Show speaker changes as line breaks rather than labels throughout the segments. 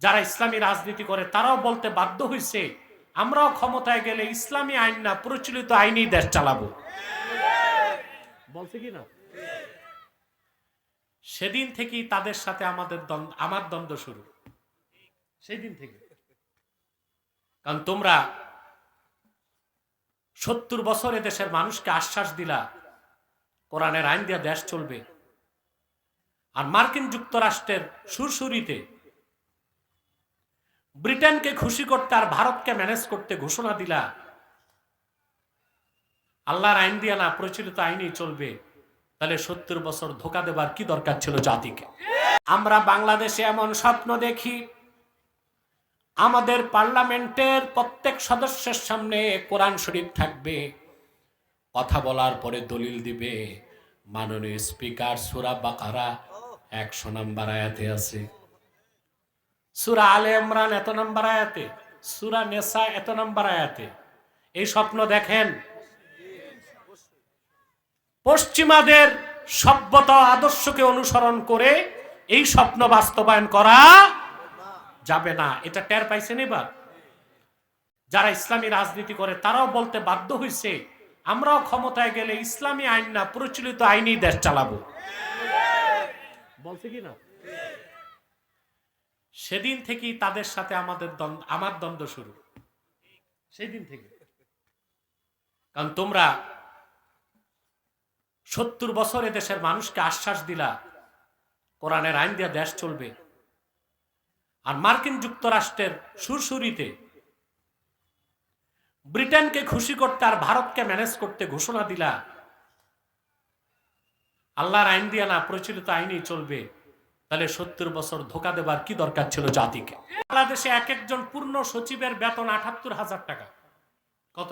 যারা ইসলামী রাজনীতি করে তারাও বলতে বাধ্য হয়েছে আমরাও ক্ষমতায় গেলে ইসলামী আইন না প্রচলিত আইনেই দেশ চালাবো। বলছে কি না? সেদিন থেকেই তাদের সাথে আমার দ্বন্দ্ব শুরু, সেই দিন থেকে। কারণ তোমরা 70 বছর এদেশের মানুষকে আশ্বাস দিলা কোরআনের আইন দিয়ে দেশ চলবে, আর মার্কিন যুক্তরাষ্ট্রের সুরসুরিতে ব্রিটেনকে খুশি করতে আর ভারতকে ম্যানেজ করতে ঘোষণা দিলা আল্লাহর আইন দিয়ে না প্রচলিত আইনই চলবে। তাহলে 70 বছর ধোকা দেবার কি দরকার ছিল জাতিকে? আমরা বাংলাদেশে এমন স্বপ্ন দেখি আমাদের পার্লামেন্টের প্রত্যেক সদস্যের সামনে কোরআন শরীফ থাকবে, কথা বলার পরে দলিল দিবে মাননীয় স্পিকার সূরা বাকারা 100 নম্বর আয়াতে আছে, সূরা আলে ইমরান এত নম্বর আয়াতে, সূরা নিসা এত নম্বর আয়াতে। এই স্বপ্ন দেখেন। পশ্চিমাদের সভ্যতা আদর্শকে অনুসরণ করে এই স্বপ্ন বাস্তবায়ন করা যাবে না। এটা টের পাইছেন এবার? যারা ইসলামী রাজনীতি করে তারাও বলতে বাধ্য হয়েছে আমরাও ক্ষমতায় গেলে ইসলামী আইন না প্রচলিত আইনেই দেশ চালাবো। বলছে কি না? সেদিন থেকেই তাদের সাথে আমার দ্বন্দ্ব শুরু, সেই দিন থেকে। কারণ তোমরা 70 বছর এদেশের মানুষকে আশ্বাস দিলা কোরআনের আইন দিয়ে দেশ চলবে, আর মার্কিন যুক্তরাষ্ট্রের সুরসুরিতে ব্রিটেনকে খুশি করতে আর ভারতকে ম্যানেজ করতে ঘোষণা দিলা আল্লাহর আইন দিয়ে না প্রচলিত আইনই চলবে। তাহলে 70 বছর ধোকা দেবার কি দরকার ছিল জাতিকে? বাংলাদেশে এক একজন পূর্ণ সচিবের বেতন 78,000 টাকা। কত?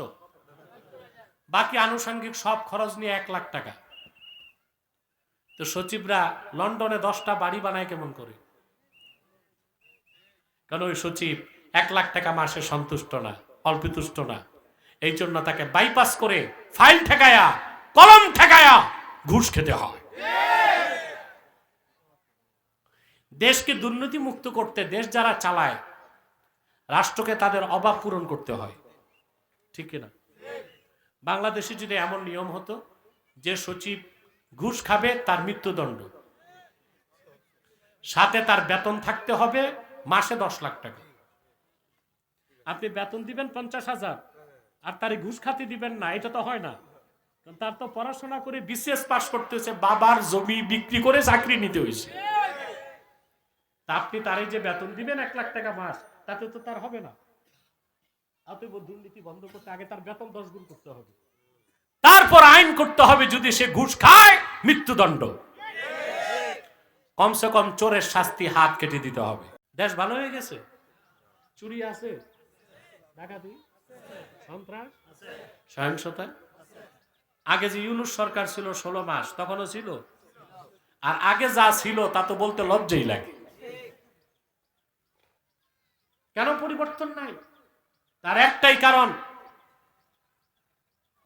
বাকি আনুষঙ্গিক সব খরচ নিয়ে 1 লাখ টাকা। তো সচিবরা লন্ডনে 10টা বাড়ি বানায় কেমন করে? কারণ ওই সচিব 1 লাখ টাকা মাসে সন্তুষ্ট না, অল্পতুষ্ট না। এই জন্য তাকে বাইপাস করে ফাইল ঠেকায়া, কলম ঠেকায়া ঘুষ খেতে হয়। দেশকে দুর্নীতি মুক্ত করতে দেশ যারা চালায় রাষ্ট্রকে তাদের অভাব পূরণ করতে হয়, ঠিক কিনা? বাংলাদেশে যদি এমন নিয়ম হতো যে সচিব ঘুষ খাবে তার মৃত্যুদণ্ড, সাথে তার বেতন থাকতে হবে মাসে 10 লাখ টাকা। আপনি বেতন দিবেন 50,000 আর তার ঘুষ খাতে দিবেন না, এটা তো হয় না। তার তো পড়াশোনা করে বিসিএস পাস করতে হয়েছে, বাবার জমি বিক্রি করে চাকরি নিতে হয়েছে। তা আপনি তারে যে বেতন দিবেন 1 লাখ টাকা মাস, তাতে তো তার হবে না। আপনি দুর্নীতি বন্ধ করতে আগে তার বেতন 10 গুণ করতে হবে, তারপর আইন করতে হবে যদি সে ঘুষ খায় মৃত্যুদণ্ড। কমসে কম চোরের শাস্তি হাত কেটে দিতে হবে। দেশ ভালো হয়ে গেছে? চুরি আছে, ডাকাতি, সন্ত্রাস, সহিংসতা। আগে যে ইউনূস সরকার ছিল 16 মাস, তখনও ছিল। আর আগে যা ছিল তা তো বলতে লজ্জাই লাগে। কেন পরিবর্তন নাই? তার একটাই কারণ,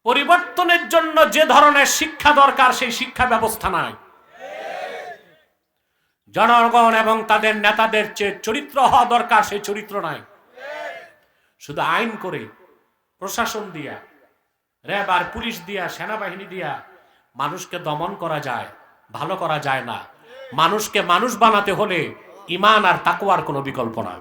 পরিবর্তনের জন্য যে ধরনের শিক্ষা দরকার সেই শিক্ষা ব্যবস্থা নাই। জনগণ এবং তাদের নেতাদের যে চরিত্র হওয়া দরকার সেই চরিত্র নাই। শুধু আইন করে, প্রশাসন দিয়া, র্যাব আর পুলিশ দিয়া, সেনাবাহিনী দিয়া মানুষকে দমন করা যায়, ভালো করা যায় না। মানুষকে মানুষ বানাতে হলে ঈমান আর তাকওয়ার কোনো বিকল্প না।